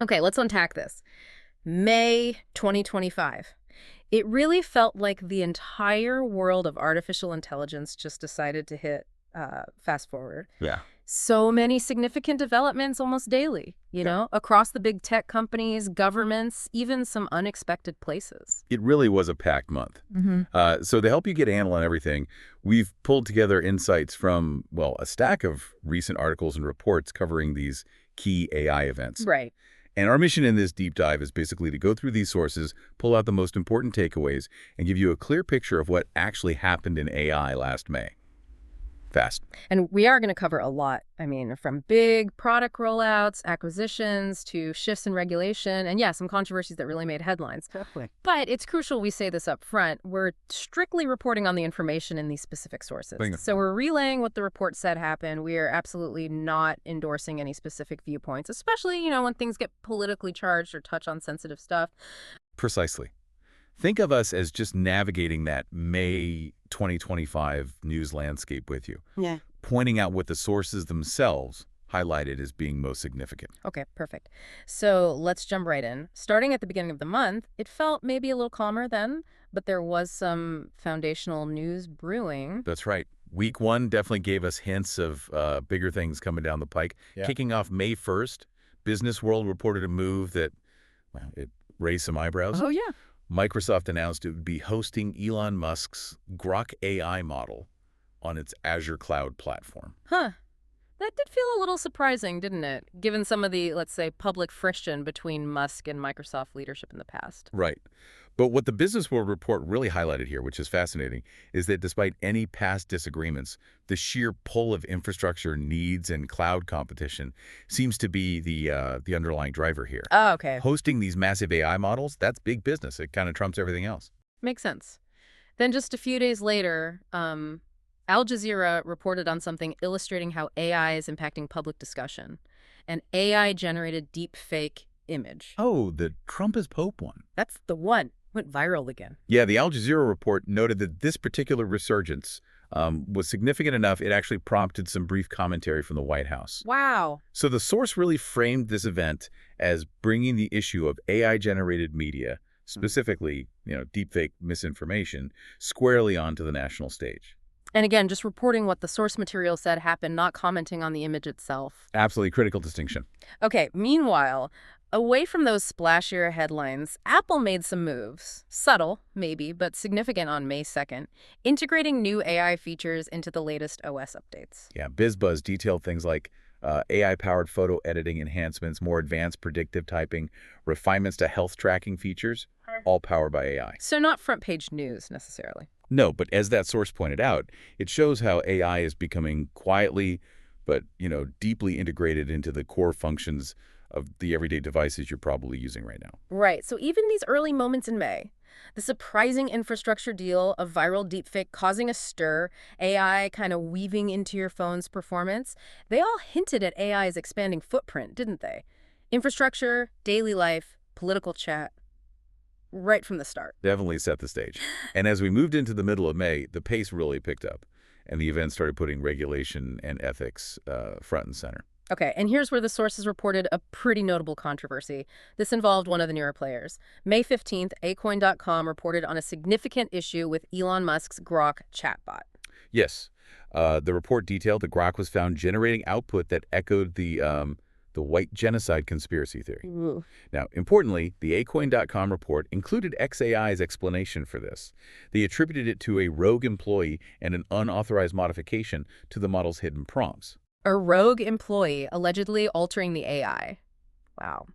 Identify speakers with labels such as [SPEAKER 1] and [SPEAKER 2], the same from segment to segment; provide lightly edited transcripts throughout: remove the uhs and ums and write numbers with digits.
[SPEAKER 1] Okay, let's unpack this. May 2025. It really felt like the entire world of artificial intelligence just decided to hit fast forward.
[SPEAKER 2] Yeah.
[SPEAKER 1] So many significant developments almost daily,
[SPEAKER 2] Yeah.
[SPEAKER 1] across the big tech companies, governments, even some unexpected places.
[SPEAKER 2] It really was a packed month. So to help you get a handle on everything, we've pulled together insights from, well, a stack of recent articles and reports covering these key AI events.
[SPEAKER 1] Right.
[SPEAKER 2] And our mission in this deep dive is basically to go through these sources, pull out the most important takeaways, and give you a clear picture of what actually happened in AI last May. Fast.
[SPEAKER 1] And we are going to cover a lot. I mean, from big product rollouts, acquisitions, to shifts in regulation, and yeah, some controversies that really made headlines.
[SPEAKER 2] Definitely.
[SPEAKER 1] But it's crucial we say this up front. We're strictly reporting on the information in these specific sources. So we're relaying what the report said happened. We are absolutely not endorsing any specific viewpoints, especially, when things get politically charged or touch on sensitive stuff.
[SPEAKER 2] Precisely. Think of us as just navigating that May 2025 news landscape with you.
[SPEAKER 1] Yeah.
[SPEAKER 2] Pointing out what the sources themselves highlighted as being most significant.
[SPEAKER 1] Okay, perfect. So let's jump right in. Starting at the beginning of the month, it felt maybe a little calmer then, but there was some foundational news brewing.
[SPEAKER 2] That's right. Week one definitely gave us hints of bigger things coming down the pike.
[SPEAKER 3] Yeah.
[SPEAKER 2] Kicking off May 1st, Business World reported a move that, well, it raised some eyebrows.
[SPEAKER 1] Oh, yeah.
[SPEAKER 2] Microsoft announced it would be hosting Elon Musk's Grok AI model on its Azure cloud platform.
[SPEAKER 1] Huh. That did feel a little surprising, didn't it? Given some of the, let's say, public friction between Musk and Microsoft leadership in the past.
[SPEAKER 2] Right. But what the Business World report really highlighted here, which is fascinating, is that despite any past disagreements, the sheer pull of infrastructure needs and cloud competition seems to be the underlying driver here.
[SPEAKER 1] Oh, okay.
[SPEAKER 2] Hosting these massive AI models, that's big business. It kind of trumps everything else.
[SPEAKER 1] Makes sense. Then just a few days later, Al Jazeera reported on something illustrating how AI is impacting public discussion. An AI-generated deepfake image.
[SPEAKER 2] Oh, the Trump is Pope one.
[SPEAKER 1] That's the one. Went viral again.
[SPEAKER 2] Yeah, the Al Jazeera report noted that this particular resurgence was significant enough it actually prompted some brief commentary from the White House.
[SPEAKER 1] Wow.
[SPEAKER 2] So the source really framed this event as bringing the issue of AI-generated media, specifically, deepfake misinformation, squarely onto the national stage.
[SPEAKER 1] And again, just reporting what the source material said happened, not commenting on the image itself.
[SPEAKER 2] Absolutely critical distinction.
[SPEAKER 1] Okay, meanwhile, away from those splashier headlines, Apple made some moves. Subtle, maybe, but significant on May 2nd, integrating new AI features into the latest OS updates.
[SPEAKER 2] Yeah, BizBuzz detailed things like AI-powered photo editing enhancements, more advanced predictive typing, refinements to health tracking features, all powered by AI.
[SPEAKER 1] So not front-page news, necessarily.
[SPEAKER 2] No, but as that source pointed out, it shows how AI is becoming quietly but, deeply integrated into the core functions of the everyday devices you're probably using right now.
[SPEAKER 1] Right. So even these early moments in May, the surprising infrastructure deal of viral deepfake causing a stir, AI kind of weaving into your phone's performance, they all hinted at AI's expanding footprint, didn't they? Infrastructure, daily life, political chat. Right from the start.
[SPEAKER 2] Definitely set the stage. And as we moved into the middle of May, the pace really picked up, and the event started putting regulation and ethics front and center.
[SPEAKER 1] Okay, and here's where the sources reported a pretty notable controversy. This involved one of the newer players. May 15th, Acoin.com reported on a significant issue with Elon Musk's Grok chatbot.
[SPEAKER 2] Yes. The report detailed that Grok was found generating output that echoed the white genocide conspiracy theory.
[SPEAKER 1] Ooh.
[SPEAKER 2] Now, importantly, the Acoin.com report included xAI's explanation for this. They attributed it to a rogue employee and an unauthorized modification to the model's hidden prompts.
[SPEAKER 1] A rogue employee allegedly altering the AI. Wow.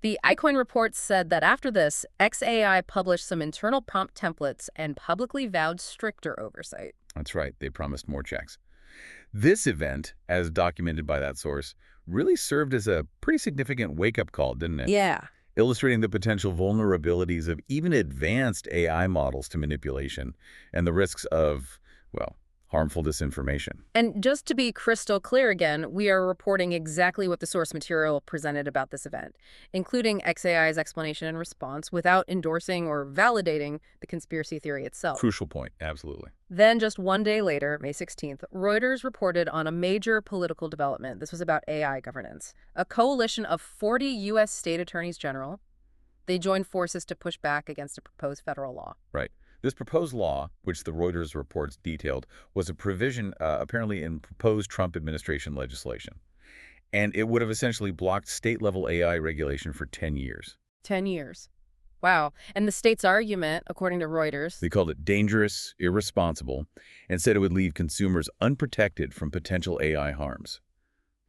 [SPEAKER 1] The Acoin report said that after this, xAI published some internal prompt templates and publicly vowed stricter oversight.
[SPEAKER 2] That's right. They promised more checks. This event, as documented by that source, really served as a pretty significant wake-up call, didn't it?
[SPEAKER 1] Yeah.
[SPEAKER 2] Illustrating the potential vulnerabilities of even advanced AI models to manipulation and the risks of, well, harmful disinformation.
[SPEAKER 1] And just to be crystal clear again, we are reporting exactly what the source material presented about this event, including XAI's explanation and response, without endorsing or validating the conspiracy theory itself.
[SPEAKER 2] Crucial point, absolutely.
[SPEAKER 1] Then, just one day later, May 16th, Reuters reported on a major political development. This was about AI governance. A coalition of 40 U.S. state attorneys general, they joined forces to push back against a proposed federal law.
[SPEAKER 2] Right. This proposed law, which the Reuters reports detailed, was a provision apparently in proposed Trump administration legislation. And it would have essentially blocked state-level AI regulation for 10 years.
[SPEAKER 1] 10 years. Wow. And the state's argument, according to Reuters,
[SPEAKER 2] They called it dangerous, irresponsible, and said it would leave consumers unprotected from potential AI harms.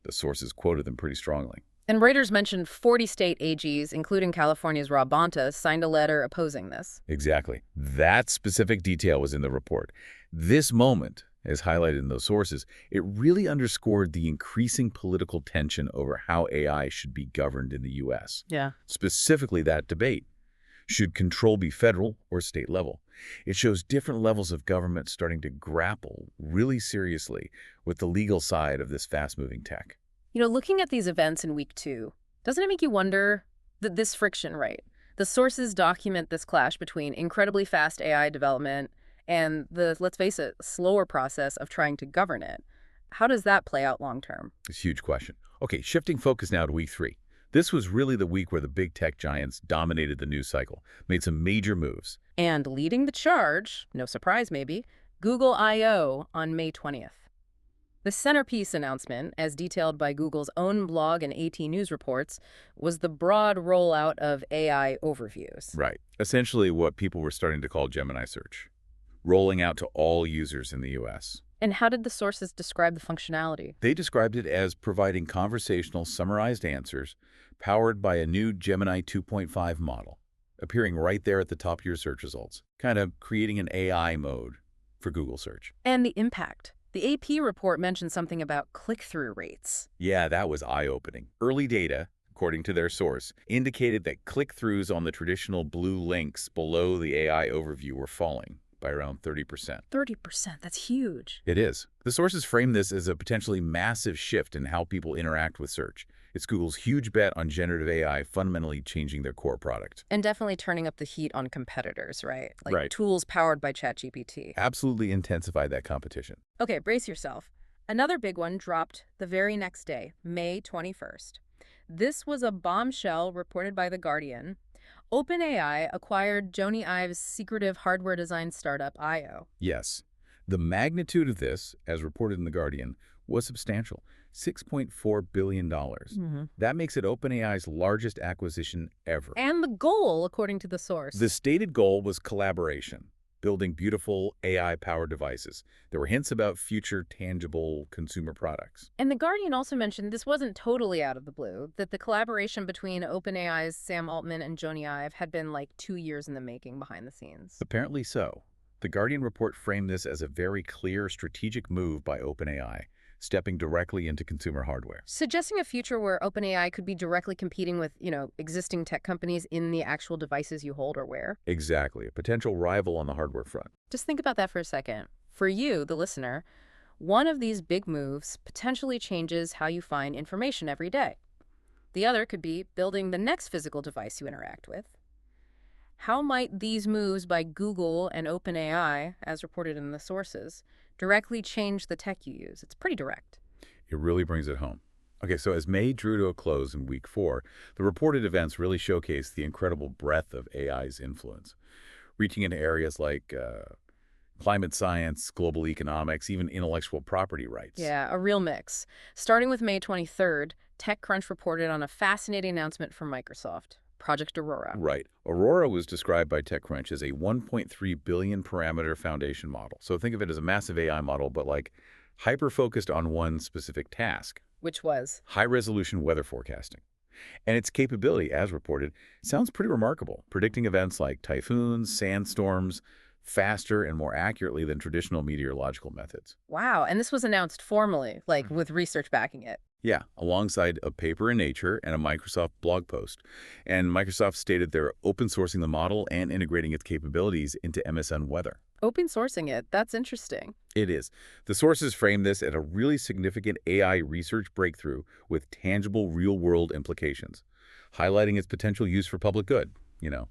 [SPEAKER 2] The sources quoted them pretty strongly.
[SPEAKER 1] and Reuters mentioned 40 state AGs, including California's Rob Bonta, signed a letter opposing this.
[SPEAKER 2] Exactly. That specific detail was in the report. This moment, as highlighted in those sources, it really underscored the increasing political tension over how AI should be governed in the U.S.
[SPEAKER 1] Yeah.
[SPEAKER 2] Specifically that debate. Should control be federal or state level? It shows different levels of government starting to grapple really seriously with the legal side of this fast-moving tech.
[SPEAKER 1] You know, looking at these events in week 2, doesn't it make you wonder that this friction, right? The sources document this clash between incredibly fast AI development and the, let's face it, slower process of trying to govern it. How does that play out long term?
[SPEAKER 2] It's a huge question. Okay, shifting focus now to week 3. This was really the week where the big tech giants dominated the news cycle, made some major moves.
[SPEAKER 1] And leading the charge, no surprise maybe, Google I/O on May 20th. The centerpiece announcement, as detailed by Google's own blog and AT News reports, was the broad rollout of AI overviews.
[SPEAKER 2] Right. Essentially what people were starting to call Gemini search, rolling out to all users in the U.S.
[SPEAKER 1] And how did the sources describe the functionality?
[SPEAKER 2] They described it as providing conversational, summarized answers powered by a new Gemini 2.5 model, appearing right there at the top of your search results, kind of creating an AI mode for Google search.
[SPEAKER 1] And the impact. The AP report mentioned something about click-through rates.
[SPEAKER 2] Yeah, that was eye-opening. Early data, according to their source, indicated that click-throughs on the traditional blue links below the AI overview were falling by around 30%.
[SPEAKER 1] 30%, that's huge.
[SPEAKER 2] It is. The sources frame this as a potentially massive shift in how people interact with search. It's Google's huge bet on generative AI fundamentally changing their core product.
[SPEAKER 1] And definitely turning up the heat on competitors, right? Like
[SPEAKER 2] Right.
[SPEAKER 1] tools powered by ChatGPT.
[SPEAKER 2] Absolutely intensify that competition.
[SPEAKER 1] Okay, brace yourself. Another big one dropped the very next day, May 21st. This was a bombshell reported by The Guardian. OpenAI acquired Jony Ive's secretive hardware design startup, I/O.
[SPEAKER 2] Yes. The magnitude of this, as reported in The Guardian, was substantial. $6.4 billion. That makes it OpenAI's largest acquisition ever.
[SPEAKER 1] And the goal, according to the source.
[SPEAKER 2] The stated goal was collaboration, building beautiful AI-powered devices. There were hints about future tangible consumer products.
[SPEAKER 1] And The Guardian also mentioned this wasn't totally out of the blue, that the collaboration between OpenAI's Sam Altman and Jony Ive had been like 2 years in the making behind the scenes.
[SPEAKER 2] Apparently so. The Guardian report framed this as a very clear strategic move by OpenAI, stepping directly into consumer hardware.
[SPEAKER 1] Suggesting a future where OpenAI could be directly competing with, existing tech companies in the actual devices you hold or wear.
[SPEAKER 2] Exactly, a potential rival on the hardware front.
[SPEAKER 1] Just think about that for a second. For you, the listener, one of these big moves potentially changes how you find information every day. The other could be building the next physical device you interact with. How might these moves by Google and OpenAI, as reported in the sources, directly change the tech you use? It's pretty direct.
[SPEAKER 2] It really brings it home. Okay, so as May drew to a close in week 4, the reported events really showcased the incredible breadth of AI's influence, reaching into areas like climate science, global economics, even intellectual property rights.
[SPEAKER 1] Yeah, a real mix. Starting with May 23rd, TechCrunch reported on a fascinating announcement from Microsoft, Project Aurora.
[SPEAKER 2] Right. Aurora was described by TechCrunch as a 1.3 billion parameter foundation model. So think of it as a massive AI model, but like hyper-focused on one specific task.
[SPEAKER 1] Which was?
[SPEAKER 2] High-resolution weather forecasting. And its capability, as reported, sounds pretty remarkable, predicting events like typhoons, sandstorms, faster and more accurately than traditional meteorological methods.
[SPEAKER 1] Wow, and this was announced formally, like with research backing it.
[SPEAKER 2] Yeah, alongside a paper in Nature and a Microsoft blog post. And Microsoft stated they're open sourcing the model and integrating its capabilities into MSN Weather.
[SPEAKER 1] Open sourcing it. That's interesting.
[SPEAKER 2] It is. The sources frame this as a really significant AI research breakthrough with tangible real-world implications, highlighting its potential use for public good, you know,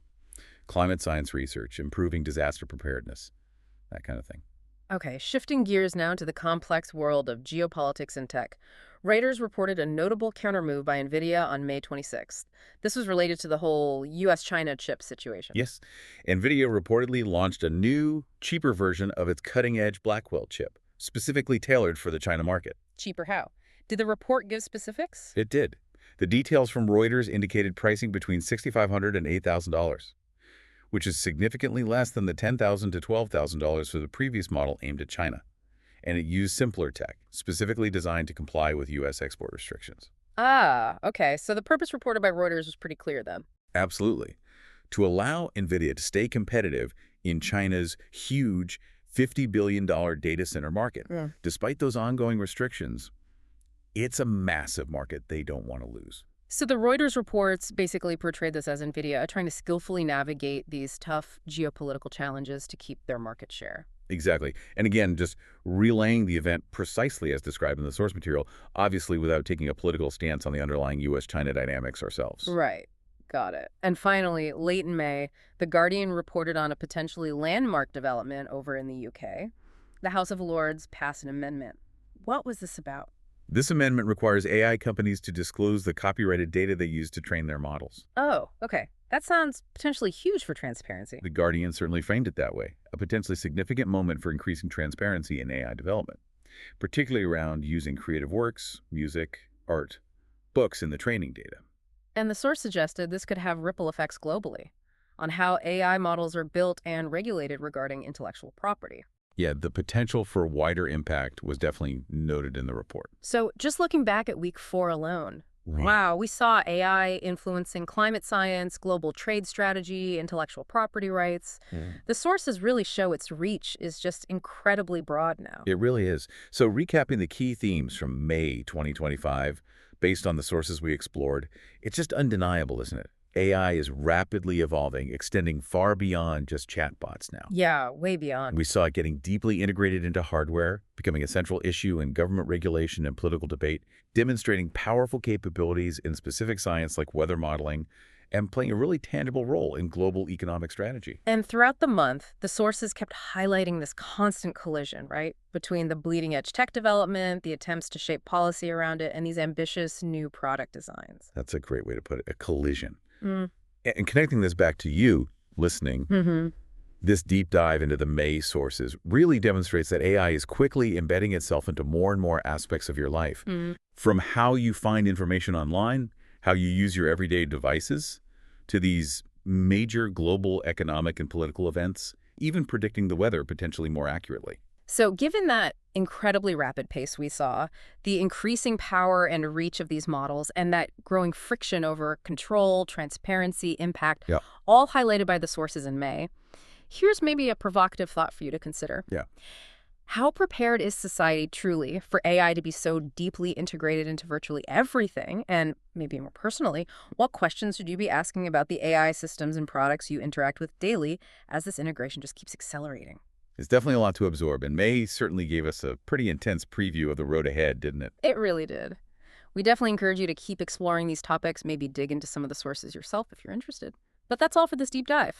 [SPEAKER 2] climate science research, improving disaster preparedness, that kind of thing.
[SPEAKER 1] Okay, shifting gears now to the complex world of geopolitics and tech. Reuters reported a notable countermove by NVIDIA on May 26th. This was related to the whole US-China chip situation.
[SPEAKER 2] Yes, NVIDIA reportedly launched a new, cheaper version of its cutting-edge Blackwell chip, specifically tailored for the China market.
[SPEAKER 1] Cheaper how? Did the report give specifics?
[SPEAKER 2] It did. The details from Reuters indicated pricing between $6,500 and $8,000, which is significantly less than the $10,000 to $12,000 for the previous model aimed at China. And it used simpler tech, specifically designed to comply with U.S. export restrictions.
[SPEAKER 1] Ah, okay. So the purpose reported by Reuters was pretty clear then.
[SPEAKER 2] Absolutely. To allow NVIDIA to stay competitive in China's huge $50 billion data center market.
[SPEAKER 1] Yeah.
[SPEAKER 2] Despite those ongoing restrictions, it's a massive market they don't want to lose.
[SPEAKER 1] So the Reuters reports basically portrayed this as NVIDIA trying to skillfully navigate these tough geopolitical challenges to keep their market share.
[SPEAKER 2] Exactly. And again, just relaying the event precisely as described in the source material, obviously without taking a political stance on the underlying U.S.-China dynamics ourselves.
[SPEAKER 1] Right. Got it. And finally, late in May, The Guardian reported on a potentially landmark development over in the UK. The House of Lords passed an amendment. What was this about?
[SPEAKER 2] This amendment requires AI companies to disclose the copyrighted data they use to train their models.
[SPEAKER 1] Oh, okay. That sounds potentially huge for transparency.
[SPEAKER 2] The Guardian certainly framed it that way, a potentially significant moment for increasing transparency in AI development, particularly around using creative works, music, art, books in the training data.
[SPEAKER 1] And the source suggested this could have ripple effects globally on how AI models are built and regulated regarding intellectual property.
[SPEAKER 2] Yeah, the potential for wider impact was definitely noted in the report.
[SPEAKER 1] So just looking back at week 4 alone, wow, we saw AI influencing climate science, global trade strategy, intellectual property rights. The sources really show its reach is just incredibly broad now.
[SPEAKER 2] It really is. So recapping the key themes from May 2025, based on the sources we explored, it's just undeniable, isn't it? AI is rapidly evolving, extending far beyond just chatbots now.
[SPEAKER 1] Yeah, way beyond.
[SPEAKER 2] We saw it getting deeply integrated into hardware, becoming a central issue in government regulation and political debate, demonstrating powerful capabilities in specific science like weather modeling, and playing a really tangible role in global economic strategy.
[SPEAKER 1] And throughout the month, the sources kept highlighting this constant collision, right, between the bleeding-edge tech development, the attempts to shape policy around it, and these ambitious new product designs.
[SPEAKER 2] That's a great way to put it, a collision. And connecting this back to you, listening, this deep dive into the May sources really demonstrates that AI is quickly embedding itself into more and more aspects of your life. From how you find information online, how you use your everyday devices, to these major global economic and political events, even predicting the weather potentially more accurately.
[SPEAKER 1] So given that incredibly rapid pace we saw, the increasing power and reach of these models, and that growing friction over control, transparency, impact, all highlighted by the sources in May, here's maybe a provocative thought for you to consider. How prepared is society truly for AI to be so deeply integrated into virtually everything? And maybe more personally, what questions should you be asking about the AI systems and products you interact with daily as this integration just keeps accelerating?
[SPEAKER 2] It's definitely a lot to absorb, and May certainly gave us a pretty intense preview of the road ahead, didn't it?
[SPEAKER 1] It really did. We definitely encourage you to keep exploring these topics, maybe dig into some of the sources yourself if you're interested. But that's all for this deep dive.